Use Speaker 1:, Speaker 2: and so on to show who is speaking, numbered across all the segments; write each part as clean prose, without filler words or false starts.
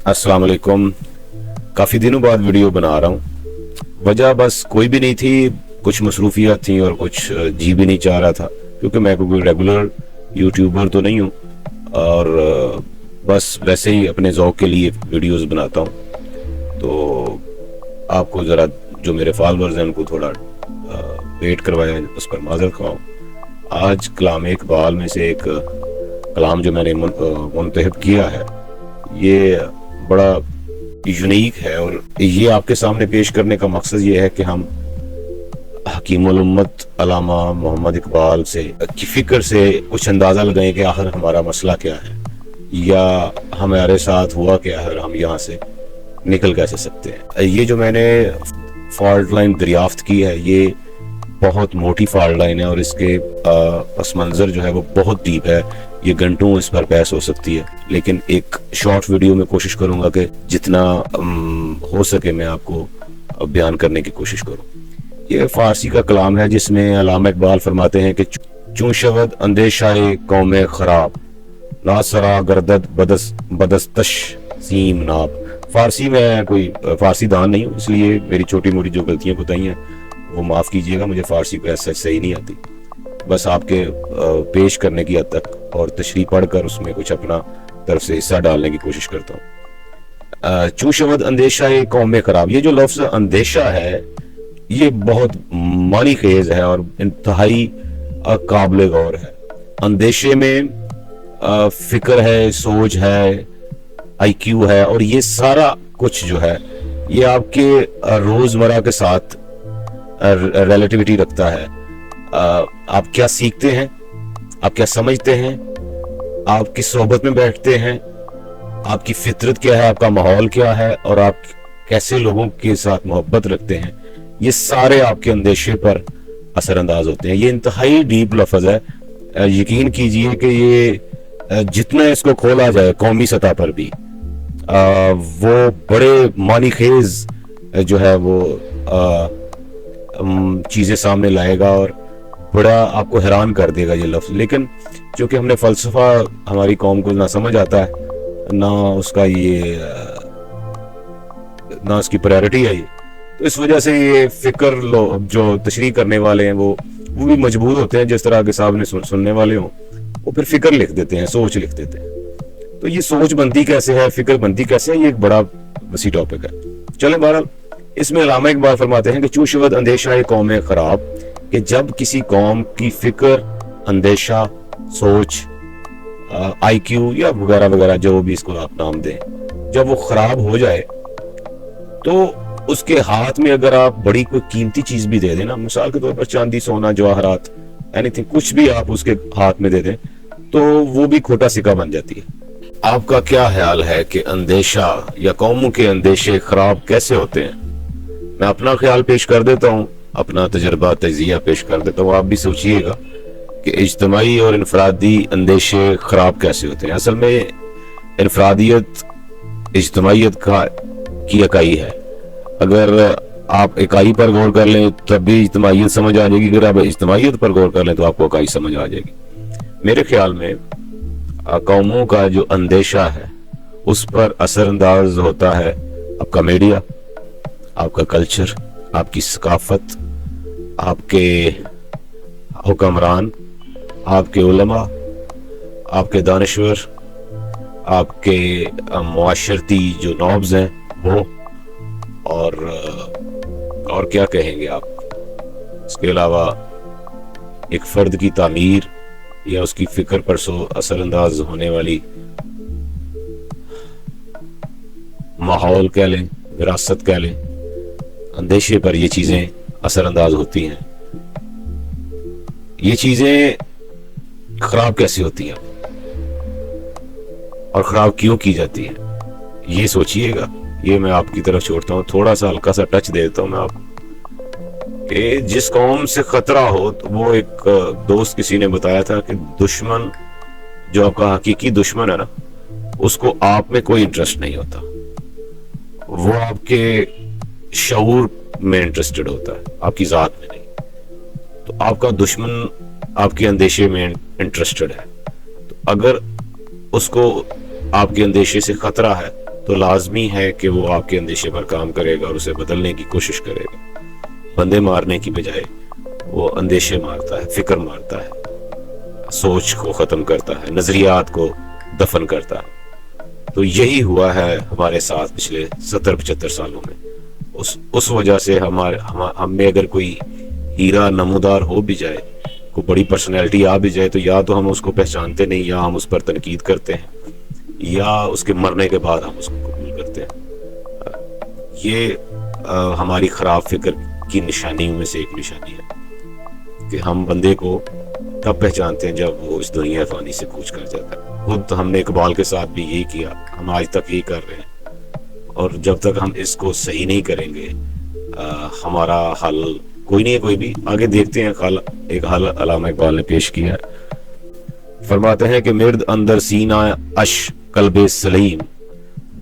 Speaker 1: अस्सलाम वालेकुम। काफ़ी दिनों बाद वीडियो बना रहा हूँ। वजह बस कोई भी नहीं थी, कुछ मसरूफियात थी और कुछ जी भी नहीं चाह रहा था, क्योंकि मैं कोई रेगुलर यूट्यूबर तो नहीं हूँ और बस वैसे ही अपने ज़ौक़ के लिए वीडियोस बनाता हूँ। तो आपको ज़रा जो मेरे फॉलोअर्स हैं उनको थोड़ा वेट करवाया, उस पर माज़रत ख्वाह। आज कलाम इकबाल में से एक कलाम जो मैंने मुंतखब किया है, ये बड़ा यूनिक है और ये आपके सामने पेश करने का मकसद ये है कि हम हकीमुल उम्मत अल्लामा मोहम्मद इकबाल से की फ़िक्र से कुछ अंदाज़ा लगाएं कि आखिर हमारा मसला क्या है या हमारे साथ हुआ क्या है और हम यहाँ से निकल कैसे सकते हैं। ये जो मैंने फॉल्ट लाइन दरियाफ्त की है, ये बहुत मोटी फॉल्ट लाइन है और इसके पस मंज़र जो है वो बहुत डीप है। ये घंटों इस पर बहस हो सकती है, लेकिन एक शॉर्ट वीडियो में कोशिश करूंगा कि जितना हो सके मैं आपको बयान करने की कोशिश करूं। ये फारसी का कलाम है जिसमें अल्लामा इकबाल फरमाते हैं कि चूं शवद अंदेशाए कौमे खराब, नासरा गर्दत बदस्तश सीम नाब। फारसी में कोई फारसी दान नहीं हूँ, इसलिए मेरी छोटी मोटी जो गलतियां बताई हैं वो माफ़ कीजिएगा। मुझे फारसी को ऐसा सही नहीं आती, बस आपके पेश करने की हद तक और तशरीह पढ़कर उसमें कुछ अपना तरफ से हिस्सा डालने की कोशिश करता हूँ। चूं शवद अंदेशा कौम खराब, ये जो लफ्ज़ अंदेशा है ये बहुत मानी खेज है और इंतहाई काबिल गौर है। अंदेशे में फिक्र है, सोच है, IQ है और ये सारा कुछ जो है ये आपके रोज़मर्रा के साथ रिलेटिविटी रखता है। आप क्या सीखते हैं, आप क्या समझते हैं, आप किस सोहबत में बैठते हैं, आपकी फितरत क्या है, आपका माहौल क्या है और आप कैसे लोगों के साथ मोहब्बत रखते हैं, ये सारे आपके अंदेशे पर असरअंदाज होते हैं। ये इंतहाई डीप लफ्ज़ है। यकीन कीजिए कि ये जितना इसको खोला जाए कौमी सतह पर भी वो बड़े मानी खेज जो है वो चीज़ें सामने लाएगा और बड़ा आपको हैरान कर देगा ये लफ्ज़। लेकिन चूँकि हमने फ़लसफ़ा हमारी कौम को ना समझ आता है, ना उसका ये ना उसकी प्रायोरिटी है ये, तो इस वजह से ये फ़िक्र लो जो तशरीह करने वाले हैं वो भी मजबूर होते हैं। जिस तरह के साहब ने सुनने वाले हों वो फिर फ़िक्र लिख देते हैं, सोच लिख देते हैं। तो ये सोच बनती कैसे है, फ़िक्र बनती कैसे है, ये एक बड़ा वसी टॉपिक है। चलें, बहरहाल इसमें अल्लामा इकबाल फरमाते हैं कि चूं शवद अंदेशा कौम खराब, कि जब किसी कौम की फिक्र, अंदेशा, सोच, IQ या वगैरह वगैरह जो भी इसको आप नाम दें, जब वो खराब हो जाए तो उसके हाथ में अगर आप बड़ी कोई कीमती चीज भी दे दें ना, मिसाल के तौर पर चांदी, सोना, जवाहरात, एनीथिंग, कुछ भी आप उसके हाथ में दे दें तो वो भी खोटा सिक्का बन जाती है। आपका क्या ख्याल है कि अंदेशा या कौमों के अंदेशे खराब कैसे होते हैं? मैं अपना ख्याल पेश कर देता हूँ, अपना तजर्बा तजिया पेश कर देता हूँ, आप भी सोचिएगा कि इज्तिमाई और इनफरादी अंदेशे खराब कैसे होते हैं। असल में इनफरादियत इज्तिमाइयत की इकाई है। अगर आप इकाई पर गौर कर लें तब भी इज्तिमाइयत समझ आ जाएगी, अगर आप इज्तिमाइयत पर गौर कर लें तो आपको इकाई समझ आ जाएगी। मेरे ख्याल में कौमों का जो अंदेशा है उस पर असरअंदाज होता है आपका मीडिया, आपका कल्चर, आपकी सकाफत, आपके हुक्मरान, आपके उलमा, आपके दानिश्वर, आपके मुआशरती जो नॉब्स हैं वो, और क्या कहेंगे आप। इसके अलावा एक फर्द की तामीर या उसकी फिक्र पर असरअंदाज होने वाली माहौल कह लें, विरासत कह लें, अंदेशे पर ये चीजें असरअंदाज होती हैं। ये चीजें खराब कैसे होती हैं और खराब क्यों की जाती हैं, ये सोचिएगा। ये मैं आपकी तरफ छोड़ता हूँ, थोड़ा सा हल्का सा टच दे देता हूँ मैं आपको कि जिस कौम से खतरा हो, तो वो एक दोस्त किसी ने बताया था कि दुश्मन जो आपका हकीकी दुश्मन है ना, उसको आप में कोई इंटरेस्ट नहीं होता, वो आपके शऊर में इंटरेस्टेड होता है, आपकी जात में नहीं। तो आपका दुश्मन आपके अंदेशे में इंटरेस्टेड है, तो अगर उसको आपके अंदेशे से खतरा है تو لازمی ہے کہ وہ آپ کے اندیشے پر کام کرے گا اور اسے بدلنے کی کوشش کرے گا. بندے مارنے کی بجائے وہ اندیشے مارتا ہے, فکر مارتا ہے, سوچ کو ختم کرتا ہے, نظریات کو دفن کرتا ہے. تو یہی ہوا ہے ہمارے ساتھ پچھلے 70-75 سالوں میں. اس وجہ سے ہم میں اگر کوئی ہیرا نمودار ہو بھی جائے, کوئی بڑی پرسنالٹی آ بھی جائے, تو یا تو ہم اس کو پہچانتے نہیں, یا ہم اس پر تنقید کرتے ہیں, یا اس کے مرنے کے بعد ہم اس کو قبول کرتے ہیں. یہ ہماری خراب فکر کی نشانیوں میں سے ایک نشانی ہے کہ ہم بندے کو تب پہچانتے ہیں جب وہ اس دنیا فانی سے کوچ کر جاتا ہے. خود ہم نے اقبال کے ساتھ بھی یہی کیا, ہم آج تک یہی کر رہے ہیں, اور جب تک ہم اس کو صحیح نہیں کریں گے ہمارا حل کوئی نہیں ہے, کوئی بھی. آگے دیکھتے ہیں ایک حل علامہ اقبال نے پیش کیا ہے. فرماتے ہیں کہ مرد اندر سینہ اش قلب سلیم,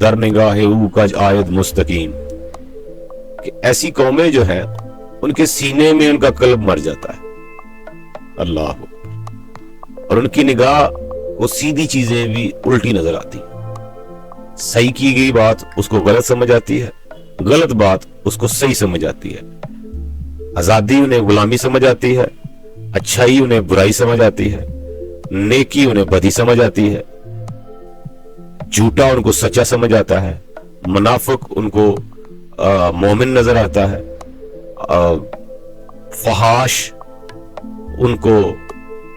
Speaker 1: در نگاہ او کج آید مستقیم. کہ ایسی قومیں جو ہیں ان کے سینے میں ان کا قلب مر جاتا ہے, اللہ, اور ان کی نگاہ وہ سیدھی چیزیں بھی الٹی نظر آتی. صحیح کی گئی بات اس کو غلط سمجھ آتی ہے, غلط بات اس کو صحیح سمجھ آتی ہے. آزادی انہیں غلامی سمجھ آتی ہے, اچھائی انہیں برائی سمجھ آتی ہے, نیکی انہیں بدی سمجھ آتی ہے, جھوٹا ان کو سچا سمجھ آتا ہے, منافق ان کو مومن نظر آتا ہے, فحاش ان کو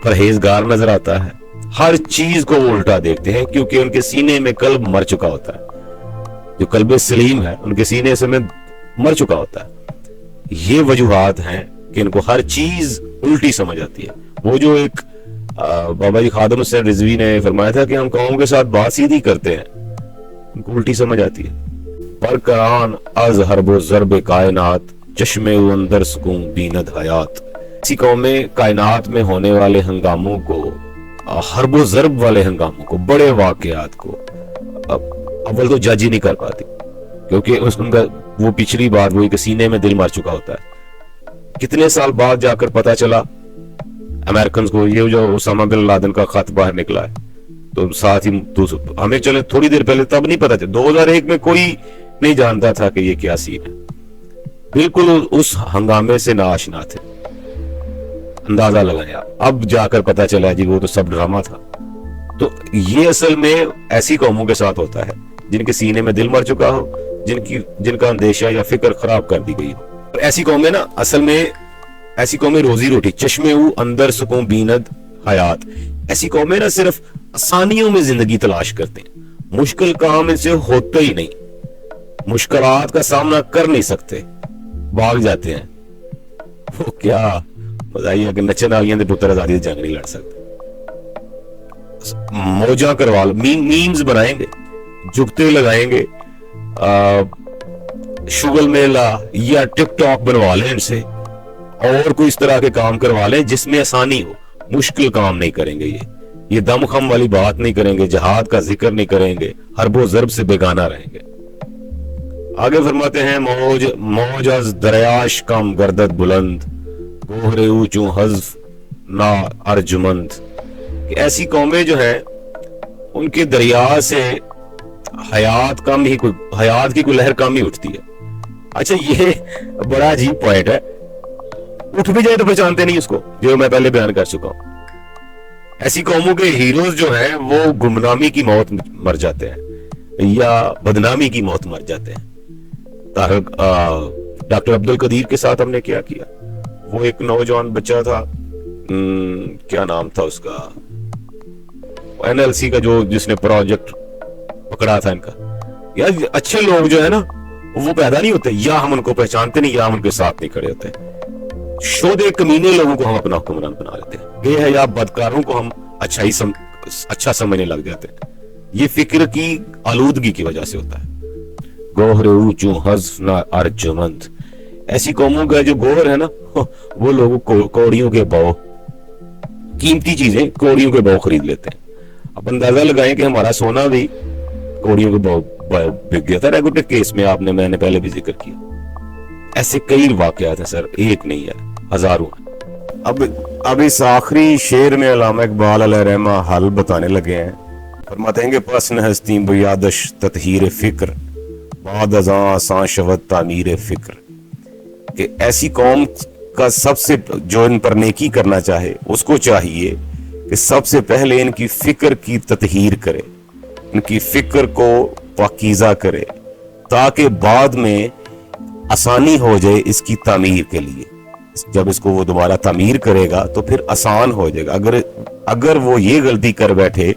Speaker 1: پرہیزگار نظر آتا ہے. ہر چیز کو وہ الٹا دیکھتے ہیں کیونکہ ان کے سینے میں قلب مر چکا ہوتا ہے. جو قلب سلیم ہے ان کے سینے سے میں مر چکا ہوتا ہے. یہ وجوہات ہیں کہ ان کو ہر چیز الٹی سمجھ آتی ہے. وہ جو ایک بابا جی خادم حسین رضوی نے فرمایا تھا کہ ہم قوم کے ساتھ بات سیدھی کرتے ہیں, ان کو الٹی سمجھ آتی ہے. برقران از حرب و ضرب کائنات, چشمے و اندر سکون بیند حیات. اسی قومیں کائنات میں ہونے والے ہنگاموں کو, حرب و ضرب والے ہنگاموں کو, بڑے واقعات کو اول تو جج ہی نہیں کر پاتی, کیونکہ ان کا وہ پچھلی بات وہی کہ سینے میں دل مر چکا ہوتا ہے. کتنے سال بعد جا کر پتا چلا امریکنز کو, یہ جو اسامہ بن لادن کا خط باہر نکلا ہے, تو ساتھ ہی ہمیں چلے تھوڑی دیر پہلے تب نہیں پتا چلا, 2001 میں کوئی نہیں جانتا تھا کہ یہ کیا سین ہے. بالکل اس ہنگامے سے ناآشنا تھے, اندازہ لگایا, اب جا کر پتا چلا جی وہ تو سب ڈرامہ تھا. تو یہ اصل میں ایسی قوموں کے ساتھ ہوتا ہے جن کے سینے میں دل مر چکا ہو, جن کا اندیشہ یا فکر خراب کر دی گئی ہو. ایسی قومیں نا اصل میں ایسی قومیں روزی روٹی, چشمے او اندر سکون بیند حیات. ایسی قومیں نا صرف آسانیوں میں زندگی تلاش کرتے ہیں, مشکل کام ان سے ہوتا ہی نہیں, مشکلات کا سامنا کر نہیں سکتے, بھاگ جاتے ہیں. وہ کیا بتائیے کہ نچن والیاں دے پتر آزادی سے جنگ نہیں لڑ سکتے. موجاں کروا لو, میمز بنائیں گے, جگتے لگائیں گے, شغل میلہ یا ٹک ٹاک بنوا لیں ان سے, اور کوئی اس طرح کے کام کروا لیں جس میں آسانی ہو. مشکل کام نہیں کریں گے, یہ دم خم والی بات نہیں کریں گے, جہاد کا ذکر نہیں کریں گے, حرب و ضرب سے بیگانہ رہیں گے. آگے فرماتے ہیں موج از دریاش کم گردد بلند, گوہرے اونچوں حذف نا ارجمند. ایسی قومیں جو ہیں ان کے دریا سے حیات کی کوئی لہر کم ہی اٹھتی ہے. اچھا یہ بڑا عجیب پوائنٹ ہے, اٹھ بھی جائے تو پہچانتے نہیں اس کو, جو میں پہلے بیان کر چکا ہوں. ایسی قوموں کے ہیروز جو ہیں وہ گمنامی کی موت مر جاتے ہیں یا بدنامی کی موت مر جاتے ہیں. ڈاکٹر عبد القدیر کے ساتھ ہم نے کیا کیا, وہ ایک نوجوان بچہ تھا, کیا نام تھا اس کا, NLC کا جس نے پروجیکٹ پکڑا تھا ان کا. یار اچھے لوگ جو ہے نا وہ پیدا نہیں ہوتے, یا ہم ان کو پہچانتے نہیں یا ہم ان کے ساتھ نہیں کھڑے ہوتے. شودے کمینے لوگوں کو ہم اپنا حکمران بنا لیتے ہیں, بے حیا بدکاروں کو ہم اچھا سمجھنے لگ جاتے ہیں. یہ فکر کی آلودگی کی وجہ سے ہوتا ہے. گوہر اونچوں حذف نہ ارجمند. ایسی قوموں کا جو گوہر ہے نا وہ لوگ کوڑیوں کے باؤ, قیمتی چیزیں کوڑیوں کے باؤ خرید لیتے ہیں. اب اندازہ لگائیں کہ ہمارا سونا بھی کوڑیوں کے باؤ بک گیا تھا ریگوٹر کیس میں, میں نے پہلے بھی ذکر کیا. ایسے کئی واقعات ہیں سر, ایک نہیں ہے, ہزاروں ہیں. اب اس آخری شعر میں علامہ اقبال علیہ رحمہ حل بتانے لگے ہیں फरमाते हैं कि पसन हस्ती बुयादश ततहीर फिक्र बाद अज़ां आसान शवत तामीर फिक्र, कि ऐसी कौम का सबसे जो इन पर नेकी करना चाहे उसको चाहिए कि सबसे पहले इनकी फिक्र की ततहीर करे, इनकी फिक्र को पाकीज़ा करे, ताकि बाद में आसानी हो जाए इसकी तामीर के लिए। जब इसको वो दोबारा तामीर करेगा तो फिर आसान हो जाएगा। अगर वो ये गलती कर बैठे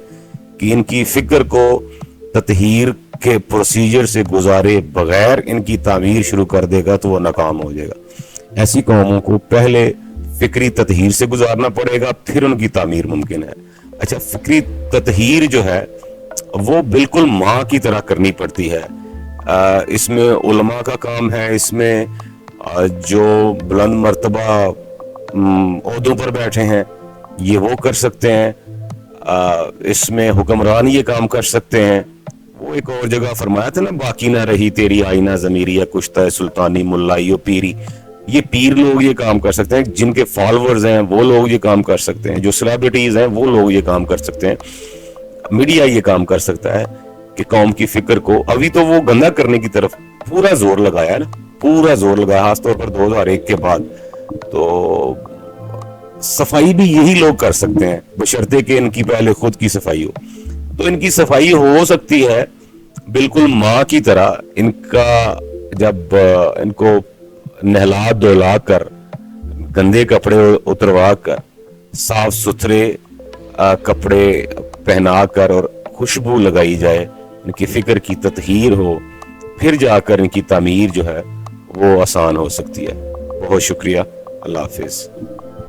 Speaker 1: कि इनकी फिक्र को ततहीर के प्रोसीजर से गुजारे बगैर इनकी तामीर शुरू कर देगा तो वो नाकाम हो जाएगा। ऐसी कौमों को पहले फिक्री ततहीर से गुजारना पड़ेगा, फिर उनकी तामीर मुमकिन है। अच्छा, फिक्री ततहीर जो है वो बिल्कुल माँ की तरह करनी पड़ती है। इसमें उलमा का काम है, इसमें जो बुलंद मर्तबा ओहदों पर बैठे हैं ये वो कर सकते हैं, इसमें हुक्मरान ये काम कर सकते हैं। वो एक और जगह फरमाया था ना, बाकी ना रही तेरी आईना ज़मीरी या कुश्ता सुल्तानी मुल्लाई पीरी, ये पीर लोग ये काम कर सकते हैं, जिनके फॉलोअर्स हैं वो लोग ये काम कर सकते हैं, जो सेलिब्रिटीज हैं वो लोग ये काम कर सकते हैं, मीडिया ये काम कर सकता है कि कौम की फिक्र को, अभी तो वो गंदा करने की तरफ पूरा जोर लगाया ना, पूरा जोर लगाया, खासतौर पर 2001 के बाद। तो सफाई भी यही लोग कर सकते हैं, बशर्ते कि इनकी पहले खुद की सफाई हो। तो इनकी सफाई हो सकती है बिल्कुल माँ की तरह। इनका जब इनको नहला धुला कर, गंदे कपड़े उतरवा कर, साफ सुथरे कपड़े पहना कर और खुशबू लगाई जाए, इनकी फिक्र की ततहीर हो, फिर जाकर इनकी तामीर जो है वो आसान हो सकती है। बहुत शुक्रिया, अल्लाह हाफिज।